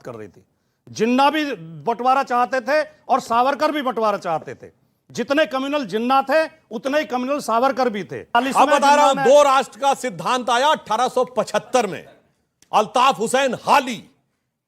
कर रही थी। जिन्ना भी बंटवारा चाहते थे और सावरकर भी बंटवारा चाहते थे। जितने कम्युनल जिन्ना थे उतने ही कम्युनल सावरकर भी थे। अब बता रहा हूं, दो राष्ट्र का सिद्धांत आया 1875 में, अल्ताफ हुसैन हाली,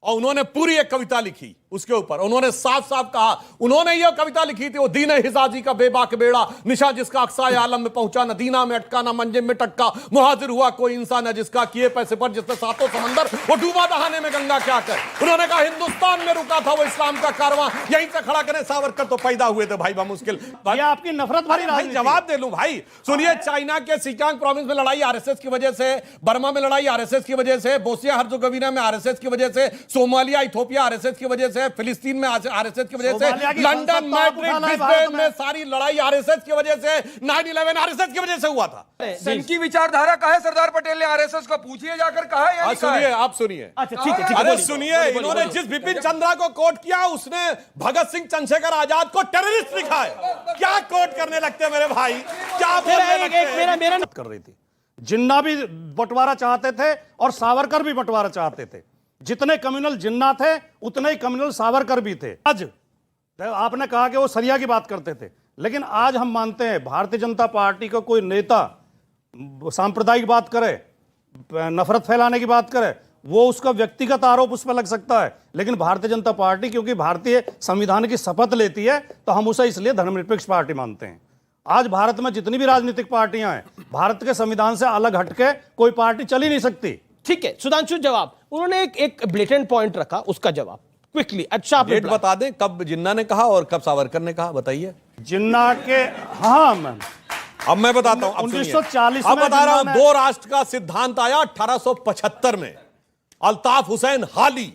और उन्होंने पूरी एक कविता लिखी उसके ऊपर। उन्होंने साफ साफ कहा, उन्होंने यह कविता लिखी थी, वो दीन हिजाजी का बेबाक बेड़ा, निशा जिसका अक्साए आलम में पहुंचा, न दीना में अटका न मंजिल में टटका, मुहाजिर हुआ कोई इंसान है जिसका किए पैसे पर जिसने सातों समंदर वो डूबा दहाने में गंगा क्या कर। उन्होंने कहा हिंदुस्तान में रुका था वो इस्लाम का कारवां, यहीं से खड़ा करें। सावरकर तो पैदा हुए थे भाई मुश्किल। आपकी नफरत भरी भाई जवाब दे लूं भाई, सुनिए, चाइना के सिकांग प्रोविंस में लड़ाई आरएसएस की वजह से, बर्मा में लड़ाई आरएसएस की वजह से, बोस्निया हर्जोगोविना में आरएसएस की वजह से, सोमालिया इथियोपिया आरएसएस की वजह से, फिलिस्तीन में आरएसएस की वजह से, लंदन मैड्रिड ब्रिस्बेन में सारी लड़ाई आरएसएस की वजह से, 9/11 आरएसएस की वजह से हुआ था। सन की विचारधारा का है सरदार पटेल ने आरएसएस को पूछिए जाकर कहा है। सुनिए, आप सुनिए। अच्छा ठीक है, अरे सुनिए, इन्होंने जिस बिपिन चंद्रा को कोट किया उसने भगत सिंह चंद्रशेखर आजाद को टेररिस्ट लिखा है। क्या कोट करने लगते हैं मेरे भाई, क्या बोलने लगते हैं? मेरा कर रही थी। जिन्ना भी बंटवारा चाहते थे और सावरकर भी बंटवारा चाहते थे। जितने कम्युनल जिन्ना थे उतने ही कम्युनल सावरकर भी थे। आज आपने कहा कि वो सरिया की बात करते थे, लेकिन आज हम मानते हैं भारतीय जनता पार्टी का कोई नेता सांप्रदायिक बात करे, नफरत फैलाने की बात करे, वो उसका व्यक्तिगत आरोप उस पर लग सकता है, लेकिन भारतीय जनता पार्टी क्योंकि भारतीय संविधान की शपथ लेती है तो हम उसे इसलिए धर्मनिरपेक्ष पार्टी मानते हैं। आज भारत में जितनी भी राजनीतिक पार्टियां हैं, भारत के संविधान से अलग हटके कोई पार्टी चल ही नहीं सकती। ठीक है सुधांशु, जवाब उन्होंने एक ब्लेटेंट पॉइंट रखा, उसका जवाब क्विकली। अच्छा आप डेट बता दें, कब जिन्ना ने कहा और कब सावरकर ने कहा, बताइए। जिन्ना के, हाँ मैम, अब मैं बताता हूं, 1940 अब बता रहा हूं, दो राष्ट्र का सिद्धांत आया 1875 में, अल्ताफ हुसैन हाली,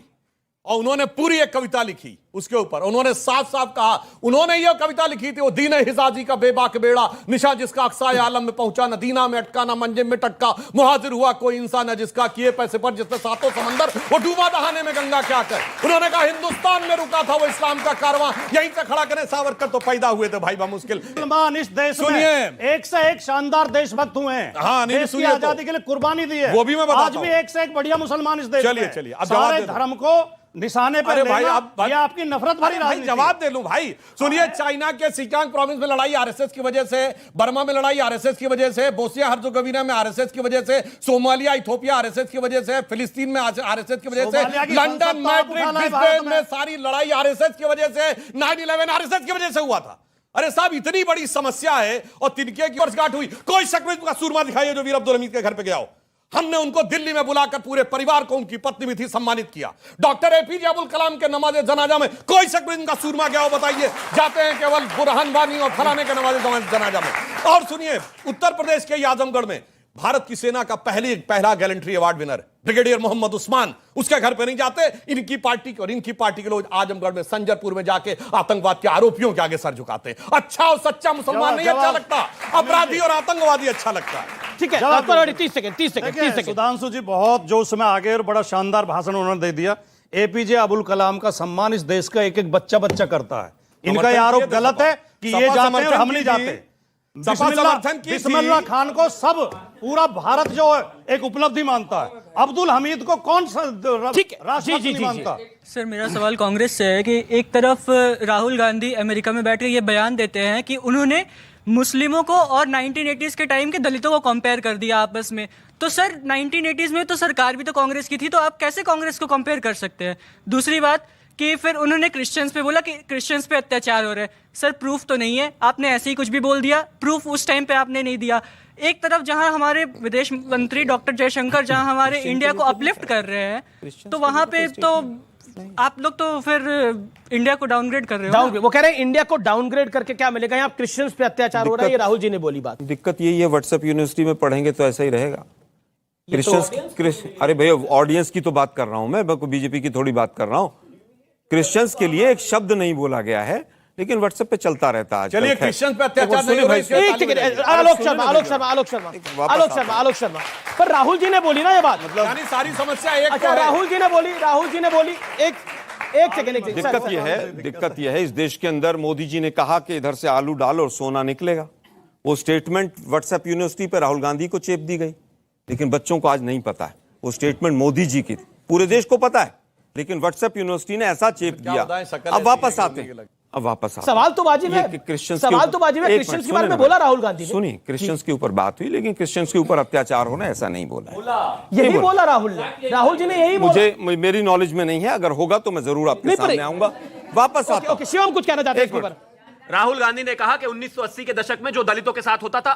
और उन्होंने पूरी एक कविता लिखी उसके ऊपर। उन्होंने साफ साफ कहा, उन्होंने यह कविता लिखी थी, वो दीन हिजाजी का बेबाक बेड़ा, निशा जिसका अक्साए आलम में पहुंचा, न दीना में अटका न मंजिल में टटका, मुहाजिर हुआ कोई इंसान है जिसका किए पैसे पर जिसने सातों समंदर वो डूबा दहाने में गंगा क्या कर। उन्होंने कहा हिंदुस्तान में रुका था वो इस्लाम का कारवां, यहीं से खड़ा करें। सावरकर तो पैदा हुए थे भाई मुश्किल। मुसलमान इस देश सुनिए, एक से एक शानदार देशभक्त हुए हैं। हाँ, नहीं, देश की आजादी के लिए कुर्बानी दी है, वो भी मैं बताता आज भी एक से एक बढ़िया मुसलमान इस देश में। चलिए अब सारे धर्म को निशाने पर भाई, ये आपकी नफरत भरी राजनीति। जवाब दे लूं भाई, सुनिए, चाइना के सिकांग प्रोविंस में लड़ाई आरएसएस की वजह से, बर्मा में लड़ाई आरएसएस की वजह से, बोस्निया हर्जोगोविना में आरएसएस की वजह से, सोमालिया इथियोपिया आरएसएस की वजह से, फिलिस्तीन में आरएसएस की वजह से, लंदन मैड्रिड ब्रिस्बेन में सारी लड़ाई आरएसएस की वजह से, 9/11 आरएसएस की वजह से हुआ था। अरे साहब, इतनी बड़ी समस्या है और तिनके की वर्षगांठ हुई, कोई शख्स का सूरमा दिखाइए जो वीर अब्दुल हमीद के घर पे गया हो। हमने उनको दिल्ली में बुलाकर पूरे परिवार को, उनकी पत्नी भी थी, सम्मानित किया। डॉक्टर एपीजे अब्दुल कलाम के नमाज़े जनाजा में कोई शख्स इनका सूरमा गया हो, बताइए? जाते हैं केवल बुरहान वानी और फलाने के नमाज़े जनाजा में। और सुनिए, उत्तर प्रदेश के आजमगढ़ में भारत की सेना का पहला gallantry award winner brigadier Mohammad Usman, उसके घर पे नहीं जाते इनकी पार्टी के, और इनकी पार्टी के लोग आजमगढ़ में संजरपुर में जाके आतंकवाद के आरोपियों के आगे सर झुकाते हैं। अच्छा और सच्चा मुसलमान नहीं अच्छा लगता, अपराधी और आतंकवादी अच्छा लगता है। ठीक है, 30 सेकंड। सुधांशु जी बहुत जोश में आगे और बड़ा शानदार भाषण उन्होंने दे दिया। एपीजे अब्दुल कलाम का सम्मान इस देश का एक एक बच्चा करता है। इनका यह आरोप गलत है कि ये जाते हैं और हम नहीं जाते। बिस्मिल्लाह खान को सब पूरा भारत जो एक उपलब्धि मानता है, अब्दुल हमीद को कौन सा राष्ट्रपति नहीं मानता? सर मेरा सवाल कांग्रेस से है कि एक तरफ राहुल गांधी अमेरिका में बैठकर ये बयान देते हैं कि उन्होंने मुस्लिमों को और 1980s के टाइम के दलितों को कंपेयर कर दिया आपस में। तो सर 1980s में तो सरकार भी तो कांग्रेस की थी, तो आप कैसे कांग्रेस को कंपेयर कर सकते हैं? दूसरी बात कि फिर उन्होंने क्रिश्चियंस पे बोला कि क्रिश्चियंस पे अत्याचार हो रहा है। सर प्रूफ तो नहीं है, आपने ऐसे ही कुछ भी बोल दिया, प्रूफ उस टाइम पे आपने नहीं दिया। एक तरफ जहां हमारे विदेश मंत्री डॉक्टर जयशंकर जहां हमारे इंडिया को अपलिफ्ट कर रहे हैं, तो वहां पे तो आप लोग तो फिर इंडिया को डाउनग्रेड कर रहे हो। वो कह रहे हैं इंडिया को डाउनग्रेड करके क्या मिलेगा? यहाँ क्रिश्चियंस पे अत्याचार हो रहा है, ये राहुल जी ने बोली बात। दिक्कत यही है, व्हाट्सएप यूनिवर्सिटी में पढ़ेंगे तो ऐसा ही रहेगा। क्रिश्चियंस, अरे भैया ऑडियंस की तो बात कर रहा हूं मैं बीजेपी की थोड़ी बात कर रहा हूं। क्रिश्चियंस के लिए एक शब्द नहीं बोला गया है, लेकिन व्हाट्सएप पे चलता रहता है। चलिए, क्रिश्चियन पे अत्याचार नहीं हो रहा है। आलोक शर्मा पर राहुल जी ने बोली ना ये बात, मतलब यानी सारी समस्या एक। अच्छा, राहुल जी ने बोली एक सेकंड। दिक्कत यह है इस देश के अंदर, मोदी जी ने कहा कि इधर से आलू डाल और सोना निकलेगा। वो स्टेटमेंट व्हाट्सएप यूनिवर्सिटी पे राहुल गांधी को चेप दी गई, लेकिन बच्चों को आज नहीं पता है वो स्टेटमेंट मोदी जी की, पूरे देश को पता है लेकिन व्हाट्सएप यूनिवर्सिटी ने ऐसा चेप दिया। बताएं, शक्ल अब ऐसी वापस है, आते हैं, अब वापस आते सवाल तो वाजिब है, सवाल तो वाजिब है। क्रिश्चियंस के बारे में बोला राहुल गांधी ने। सुनिए, क्रिश्चियंस के ऊपर बात हुई, लेकिन क्रिश्चियंस के ऊपर अत्याचार होना ऐसा नहीं बोला। यही बोला राहुल ने, राहुल जी ने यही बोला। मुझे मेरी नॉलेज में नहीं है, अगर होगा तो मैं जरूर आपके सामने आऊंगा। वापस आता हूं। शिवम कुछ कहना चाहते हैं इसके ऊपर? राहुल गांधी ने कहा कि 1980 के दशक में जो दलितों के साथ होता था,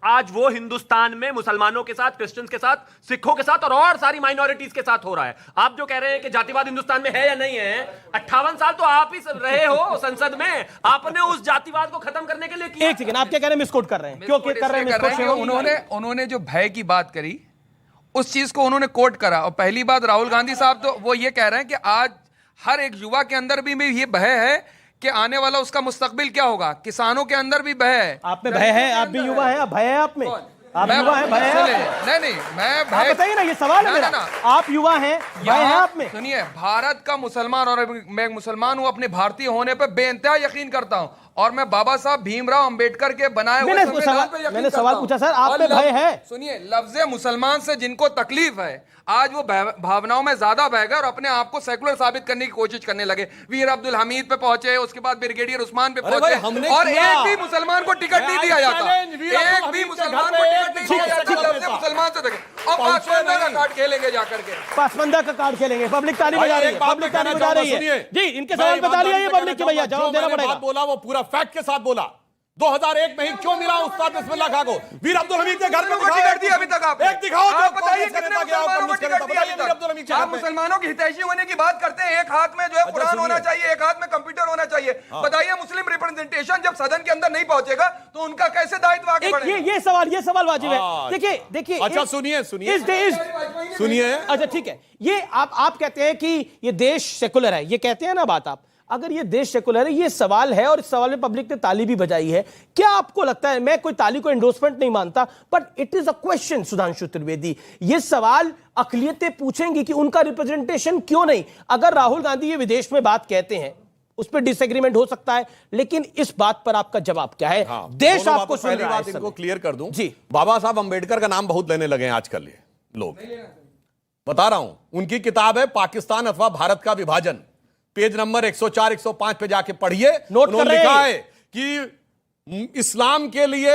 आज वो हिंदुस्तान में मुसलमानों के साथ, क्रिश्चियंस के साथ, सिखों के साथ और सारी माइनॉरिटीज के साथ हो रहा है। आप जो कह रहे हैं कि जातिवाद हिंदुस्तान में है या नहीं है, 58 साल तो आप ही रहे हो संसद में, आपने उस जातिवाद को खत्म करने के लिए किया। एक सेकंड, आप क्या कह रहे हैं? मिसकोट कर रहे हैं। क्यों कर रहे हैं मिसकोट? उन्होंने जो भय की बात करी, उस चीज को उन्होंने कोट करा। और पहली बात, राहुल गांधी साहब तो वो ये कह रहे हैं कि आज हर एक युवा के अंदर भी ये भय है कि आने वाला उसका मुस्तकबिल क्या होगा। किसानों के अंदर भी भय है। आप में भय है? आप भी युवा है, भय है आप में? आप युवा है, भय है? नहीं, मैं भय बताइए ना, ये सवाल है मेरा। आप युवा हैं, भय है आप में? सुनिए, भारत का मुसलमान, और मैं मुसलमान हूं, अपने भारतीय होने पे बेइंतहा यकीन करता हूं, और मैं बाबा साहब भीमराव अंबेडकर के बनाए हुए संविधान पे यकीन मैंने करता सवाल हूं। पूछा सर, आप में और भय है? सुनिए, लफ्ज़े मुसलमान से जिनको तकलीफ है, आज वो भावनाओं में ज्यादा बह गए और अपने आप को सेकुलर साबित करने की कोशिश करने लगे। वीर अब्दुल हमीद पे पहुंचे, उसके बाद ब्रिगेडियर उस्मान पे पहुंचे, और एक भी मुसलमान को टिकट नहीं दिया जाता। एक भी मुसलमान को टिकट नहीं दिया जाता। लफ्ज़े मुसलमान से देखें। और पासवान का कार्ड खेलेंगे जाकर के, पासबंदा का कार्ड खेलेंगे। पब्लिक ताली बजा रही है, पब्लिक ताली बजा रही है। जी, इनके सवाल पे ताली है पब्लिक की। भैया जवाब देना पड़ेगा। बोला वो पूरा फैक्ट के साथ बोला। 2001 में ही क्यों मिला उस्ताद बिस्मिल्लाह खां को? वीर अब्दुल हमीद के घर पे टिकट दिया अभी तक आपने? एक दिखाओ। आप बताइए कितने मुसलमानों को टिकट दिया अभी तक? आप मुसलमानों की हितैषी होने की बात करते हैं, एक हाथ में जो है कुरान होना चाहिए, एक हाथ में कंप्यूटर होना चाहिए। बताइए, मुस्लिम रिप्रेजेंटेशन जब सदन के अंदर नहीं पहुंचेगा तो उनका कैसे दायित्व आगे बढ़ेगा? ये सवाल वाजिब है। देखिए अच्छा सुनिए सुनिए। अच्छा ठीक है, ये आप कहते हैं कि ये देश सेकुलर है, ये कहते हैं ना बात आप। अगर ये देश सेकुलर है, ये सवाल है, और इस सवाल में पब्लिक ने ताली भी बजाई है। क्या आपको लगता है, मैं कोई ताली को एंडोर्समेंट नहीं मानता, but it is a question Sudhanshu Trivedi, ये सवाल अकलियतें पूछेंगी कि उनका रिप्रेजेंटेशन क्यों नहीं? अगर राहुल गांधी ये विदेश में बात कहते हैं, उस पर डिसएग्रीमेंट हो सकता है, लेकिन इस बात पर आपका जवाब क्या है? देश आपको सुन पहली रहा है बात इस इनको समय। क्लियर कर दूं जी। बाबा साहब अंबेडकर का नाम बहुत लेने लगे हैं आजकल ये लोग। बता रहा हूं, उनकी किताब है पाकिस्तान अथवा भारत का विभाजन, पेज नंबर 104 105 पे जाके पढ़िए। उन्होंने लिखा है कि इस्लाम के लिए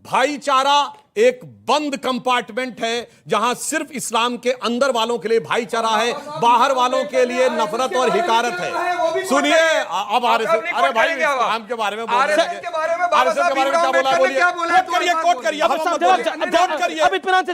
भाईचारा एक बंद कंपार्टमेंट है, जहां सिर्फ इस्लाम के अंदर वालों के लिए भाईचारा है, बाहर वालों के लिए नफरत और हिकारत है। सुनिए, अब आरएसएस, अरे भाई इस्लाम के बारे में बोल रहे हैं, आरएसएस के बारे में बाबा साहब क्या बोला? बोलिए, कोट करिए,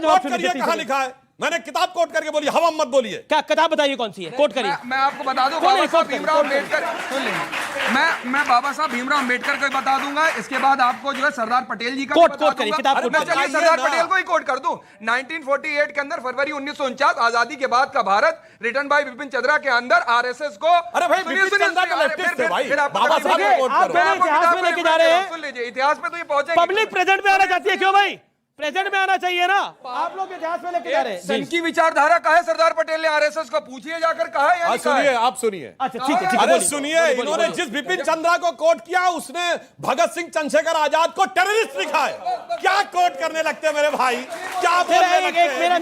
जवाब सुनिए। कहां लिखा है? मैंने किताब कोट करके बोली, हम मत बोलिए। क्या किताब बताइए कौन सी है? कोट करिए। मैं आपको बता दूं, बाबा साहब भीमराव अम्बेडकर, सुन लीजिए, मैं बाबा साहब भीमराव अम्बेडकर को बता दूंगा, इसके बाद आपको जो है सरदार पटेल जी का कोट बता करिए, दूंगा। किताब मैं चलिए सरदार पटेल को ही कोट कर दूं। 1948 के अंदर फरवरी 1949 आजादी के बाद का भारत, रिटन बाय बिपिन चंद्रा के अंदर आरएसएस को, अरे भाई बिपिन चंद्रा तो लेफ्टिस्ट थे भाई, बाबा साहब को कोट आप करो। इतिहास में लेके जा रहे हैं। सुन लीजिए, इतिहास में तो ये पहुंचे। पब्लिक प्रेजेंट में आना चाहती है, क्यों भाई? प्रेजेंट में आना चाहिए ना। आप लोग इतिहास में लेके जा रहे हैं। सन की विचारधारा कहा है सरदार पटेल ने आरएसएस को? पूछिए जाकर, कहा है या नहीं कहा है? सुनिए, आप सुनिए। अच्छा ठीक है, अरे सुनिए, इन्होंने जिस बिपिन चंद्रा को कोट किया, उसने भगत सिंह चंद्रशेखर आजाद को टेररिस्ट लिखा है। क्या कोट करने लगते हैं मेरे भाई, क्या बोलने लगते हैं? मेरा